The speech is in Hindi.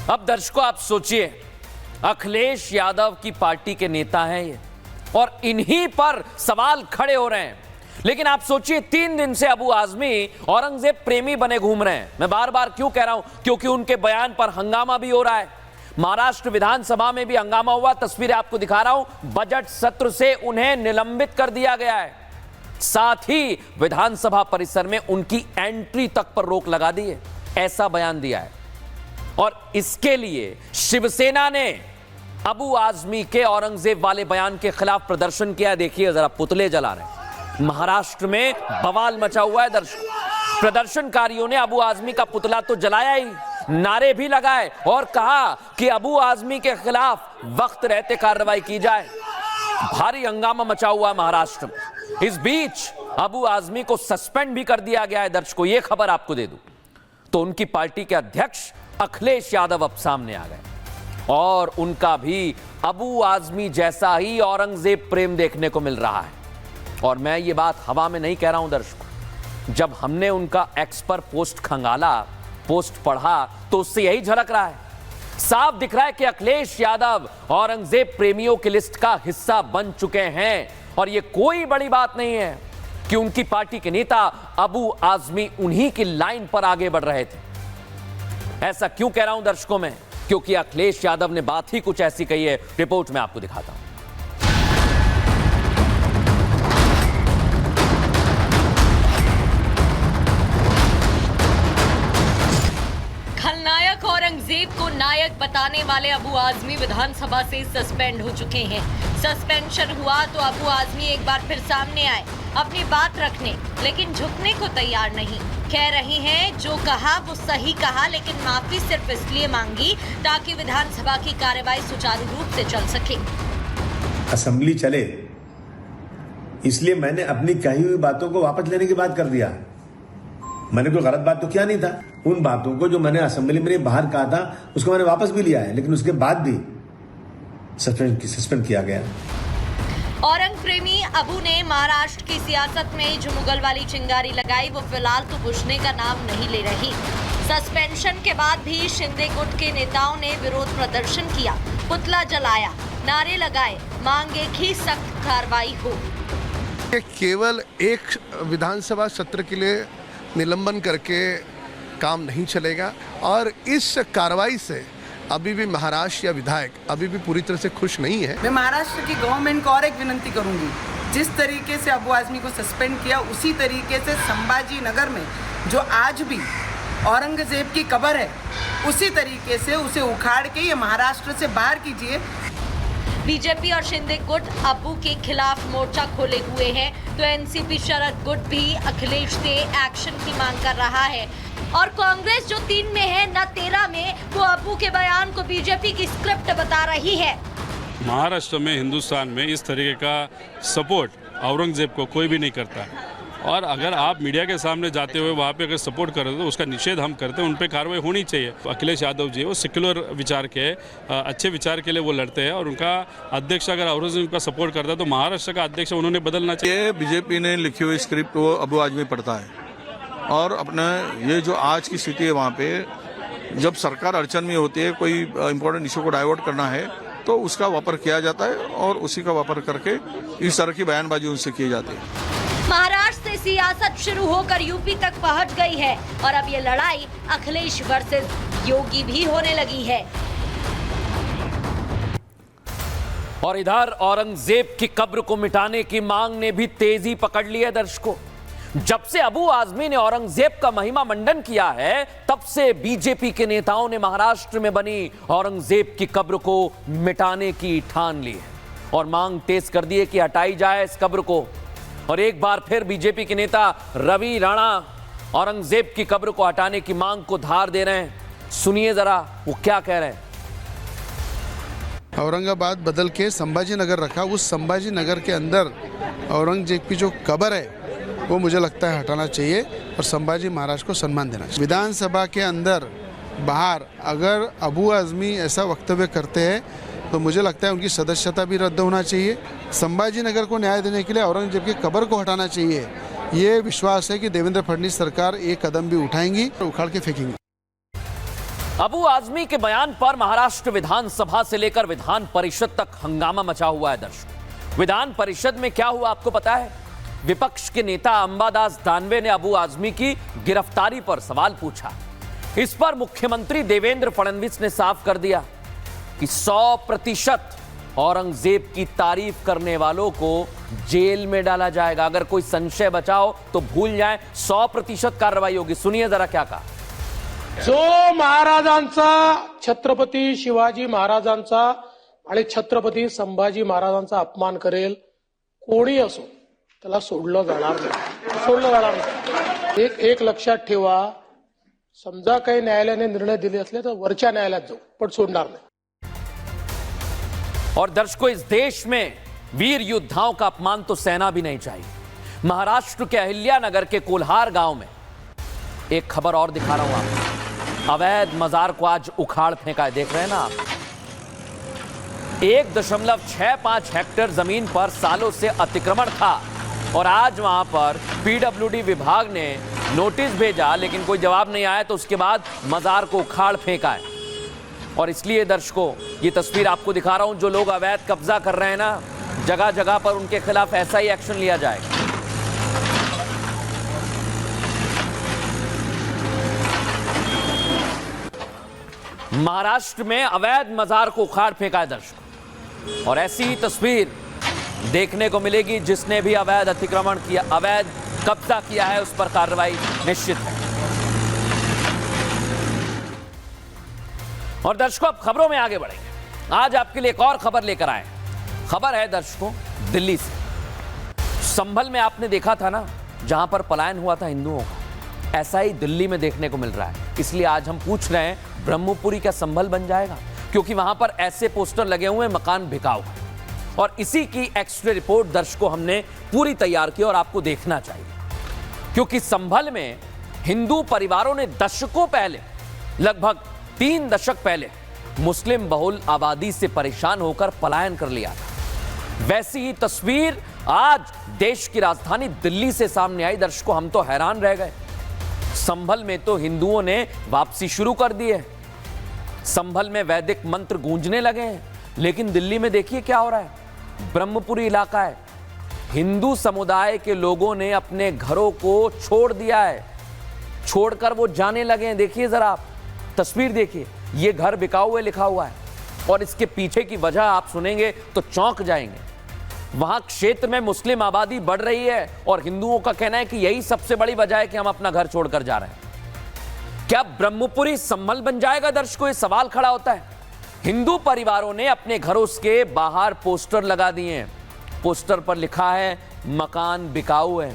अब दर्शकों आप सोचिए, अखिलेश यादव की पार्टी के नेता हैं ये, और इन्हीं पर सवाल खड़े हो रहे हैं। लेकिन आप सोचिए, 3 दिन से अबू आजमी औरंगजेब प्रेमी बने घूम रहे हैं। मैं बार बार क्यों कह रहा हूं? क्योंकि उनके बयान पर हंगामा भी हो रहा है। महाराष्ट्र विधानसभा में भी हंगामा हुआ, तस्वीरें आपको दिखा रहा हूं। बजट सत्र से उन्हें निलंबित कर दिया गया है, साथ ही विधानसभा परिसर में उनकी एंट्री तक पर रोक लगा दी है, ऐसा बयान दिया है। और इसके लिए शिवसेना ने अबू आजमी के औरंगजेब वाले बयान के खिलाफ प्रदर्शन किया। देखिए जरा, पुतले जला रहे हैं। महाराष्ट्र में बवाल मचा हुआ है दर्शकों। प्रदर्शनकारियों ने अबू आजमी का पुतला तो जलाया ही, नारे भी लगाए और कहा कि अबू आजमी के खिलाफ वक्त रहते कार्रवाई की जाए। भारी हंगामा मचा हुआ है महाराष्ट्र में। इस बीच अबू आजमी को सस्पेंड भी कर दिया गया है दर्शकों। यह खबर आपको दे दूं तो उनकी पार्टी के अध्यक्ष अखिलेश यादव अब सामने आ गए और उनका भी अबू आजमी जैसा ही औरंगजेब प्रेम देखने को मिल रहा है। और मैं ये बात हवा में नहीं कह रहा हूं दर्शकों, जब हमने उनका एक्स पर पोस्ट खंगाला, पोस्ट पढ़ा, तो उससे यही झलक रहा है। साफ दिख रहा है कि अखिलेश यादव औरंगजेब प्रेमियों की लिस्ट का हिस्सा बन चुके हैं। और यह कोई बड़ी बात नहीं है कि उनकी पार्टी के नेता अबू आजमी उन्हीं की लाइन पर आगे बढ़ रहे थे। ऐसा क्यों कह रहा हूं दर्शकों में? क्योंकि अखिलेश यादव ने बात ही कुछ ऐसी कही है। रिपोर्ट में आपको दिखाता हूं। खलनायक औरंगजेब को नायक बताने वाले अबू आजमी विधानसभा से सस्पेंड हो चुके हैं। सस्पेंशन हुआ तो अबू आजमी एक बार फिर सामने आए अपनी बात रखने, लेकिन झुकने को तैयार नहीं। कह रहे हैं जो कहा वो सही कहा, लेकिन माफी सिर्फ इसलिए मांगी ताकि विधानसभा की कार्यवाही सुचारू रूप से चल सके। असेंबली चले, इसलिए मैंने अपनी कही हुई बातों को वापस लेने की बात कर दिया। मैंने कोई गलत बात तो किया नहीं था। उन बातों को जो मैंने असेंबली में बाहर कहा था उसको मैंने वापस भी लिया है, लेकिन उसके बाद भी सस्पेंड किया गया। औरंग प्रेमी अबू ने महाराष्ट्र की सियासत में जो मुगल वाली चिंगारी लगाई वो फिलहाल तो बुझने का नाम नहीं ले रही। सस्पेंशन के बाद भी शिंदे गुट के नेताओं ने विरोध प्रदर्शन किया, पुतला जलाया, नारे लगाए, मांग एक ही सख्त कार्रवाई हो। केवल एक विधानसभा सत्र के लिए निलंबन करके काम नहीं चलेगा और इस कार्रवाई से अभी भी महाराष्ट्र या विधायक अभी भी पूरी तरह से खुश नहीं है। मैं महाराष्ट्र की गवर्नमेंट को और एक विनती करूंगी, जिस तरीके से अबू आजमी को सस्पेंड किया उसी तरीके से संभाजी नगर में जो आज भी औरंगजेब की कब्र है उसी तरीके से उसे उखाड़ के ये महाराष्ट्र से बाहर कीजिए। बीजेपी और शिंदे गुट अबू के खिलाफ मोर्चा खोले हुए हैं, तो एनसीपी शरद गुट भी अखिलेश से एक्शन की मांग कर रहा है। और कांग्रेस जो 3 में है न 13 में, वो अबू के बयान को बीजेपी की स्क्रिप्ट बता रही है। महाराष्ट्र में, हिंदुस्तान में इस तरीके का सपोर्ट औरंगजेब को कोई भी नहीं करता। और अगर आप मीडिया के सामने जाते हुए वहाँ पे अगर सपोर्ट कर रहे हो तो उसका निषेध हम करते हैं, उन पे कार्रवाई होनी चाहिए। अखिलेश यादव जी वो सेक्युलर विचार के, अच्छे विचार के लिए वो लड़ते हैं और उनका अध्यक्ष अगर औरंगजेब का सपोर्ट करता है तो महाराष्ट्र का अध्यक्ष उन्होंने बदलना चाहिए। बीजेपी ने लिखी हुई स्क्रिप्ट वो अबू आजमी पढ़ता है और अपना ये जो आज की स्थिति है वहाँ पे, जब सरकार अड़चन में होती है, कोई इम्पोर्टेंट इशू को डाइवर्ट करना है तो उसका वापर किया जाता है और उसी का वापर करके इस तरह की बयानबाजी उनसे की जाती है। महाराष्ट्र से सियासत शुरू होकर यूपी तक पहुंच गई है और अब ये लड़ाई अखिलेश वर्सेस योगी भी होने लगी है। और इधर औरंगजेब की कब्र को मिटाने की मांग ने भी तेजी पकड़ ली है दर्शकों। जब से अबू आजमी ने औरंगजेब का महिमा मंडन किया है, तब से बीजेपी के नेताओं ने महाराष्ट्र में बनी औरंगजेब की कब्र को मिटाने की ठान ली है और मांग तेज कर दी है कि हटाई जाए इस कब्र को। और एक बार फिर बीजेपी के नेता रवि राणा औरंगजेब की कब्र को हटाने की मांग को धार दे रहे हैं। सुनिए जरा वो क्या कह रहे हैं। औरंगाबाद बदल के संभाजी नगर रखा, उस संभाजी नगर के अंदर औरंगजेब की जो कब्र है वो मुझे लगता है हटाना चाहिए और संभाजी महाराज को सम्मान देना चाहिए। विधानसभा के अंदर बाहर अगर अबू आजमी ऐसा वक्तव्य करते हैं तो मुझे लगता है उनकी सदस्यता भी रद्द होना चाहिए। संभाजी नगर को न्याय देने के लिए औरंगजेब की कब्र को हटाना चाहिए। ये विश्वास है कि देवेंद्र फडणवीस सरकार एक कदम भी उठाएंगी और उखाड़ के फेंकेंगी। अबू आजमी के बयान पर महाराष्ट्र विधानसभा से लेकर विधान परिषद तक हंगामा मचा हुआ है। दर्शकों, विधान परिषद में क्या हुआ आपको पता है? विपक्ष के नेता अंबादास दानवे ने अबू आजमी की गिरफ्तारी पर सवाल पूछा। इस पर मुख्यमंत्री देवेंद्र फडणवीस ने साफ कर दिया कि 100% औरंगजेब की तारीफ करने वालों को जेल में डाला जाएगा। अगर कोई संशय बचा हो तो भूल जाएं, 100% कार्रवाई होगी। सुनिए जरा क्या कहा। जो महाराजांचा, छत्रपती शिवाजी महाराजांचा आणि छत्रपती संभाजी महाराजांचा अपमान करेल, कोणी असो त्याला सोडलं जाणार नाही। एक लक्षात ठेवा, समजा काही न्यायालयाने निर्णय दिले असले तर वरच्या न्यायालयात जाऊ, पण सोडणार नाही। और दर्शकों, इस देश में वीर योद्धाओं का अपमान तो सहना भी नहीं चाहिए। महाराष्ट्र के अहिल्यानगर के कोल्हार गांव में एक खबर और दिखा रहा हूं आपको। अवैध मजार को आज उखाड़ फेंका है, देख रहे हैं ना आप। 1.65 हेक्टेयर जमीन पर सालों से अतिक्रमण था और आज वहां पर पीडब्ल्यूडी विभाग ने नोटिस भेजा, लेकिन कोई जवाब नहीं आया, तो उसके बाद मजार को उखाड़ फेंका है। और इसलिए दर्शकों, ये तस्वीर आपको दिखा रहा हूं। जो लोग अवैध कब्जा कर रहे हैं ना, जगह जगह पर उनके खिलाफ ऐसा ही एक्शन लिया जाएगा। महाराष्ट्र में अवैध मजार को उखाड़ फेंका है दर्शकों, और ऐसी ही तस्वीर देखने को मिलेगी। जिसने भी अवैध अतिक्रमण किया, अवैध कब्जा किया है, उस पर कार्रवाई निश्चित है। और दर्शकों, अब खबरों में आगे बढ़ेंगे। आज आपके लिए एक और खबर लेकर आए। खबर है दर्शकों दिल्ली से। संभल में आपने देखा था ना, जहां पर पलायन हुआ था हिंदुओं का, ऐसा ही दिल्ली में देखने को मिल रहा है। इसलिए आज हम पूछ रहे हैं, ब्रह्मपुरी क्या संभल बन जाएगा? क्योंकि वहां पर ऐसे पोस्टर लगे हुए हैं, मकान बिकाऊ है। और इसी की एक्स्ट्रा रिपोर्ट दर्शकों हमने पूरी तैयार की और आपको देखना चाहिए, क्योंकि संभल में हिंदू परिवारों ने दशकों पहले, लगभग 3 दशक पहले, मुस्लिम बहुल आबादी से परेशान होकर पलायन कर लिया था। वैसी ही तस्वीर आज देश की राजधानी दिल्ली से सामने आई। दर्शकों, हम तो हैरान रह गए। संभल में तो हिंदुओं ने वापसी शुरू कर दी है। संभल में वैदिक मंत्र गूंजने लगे हैं, लेकिन दिल्ली में देखिए क्या हो रहा है। ब्रह्मपुरी इलाका है, हिंदू समुदाय के लोगों ने अपने घरों को छोड़ दिया है, छोड़कर वो जाने लगे हैं। देखिए जरा आप तस्वीर देखिए, ये घर बिकाऊ है लिखा हुआ है, और इसके पीछे की वजह आप सुनेंगे तो चौंक जाएंगे। वहां क्षेत्र में मुस्लिम आबादी बढ़ रही है और हिंदुओं का कहना है कि यही सबसे बड़ी वजह है कि हम अपना घर छोड़कर जा रहे हैं। क्या ब्रह्मपुरी संभल बन जाएगा? दर्शकों, ये सवाल खड़ा होता है। हिंदू परिवारों ने अपने घरों के बाहर पोस्टर लगा दिए हैं। पोस्टर पर लिखा है मकान बिकाऊ है।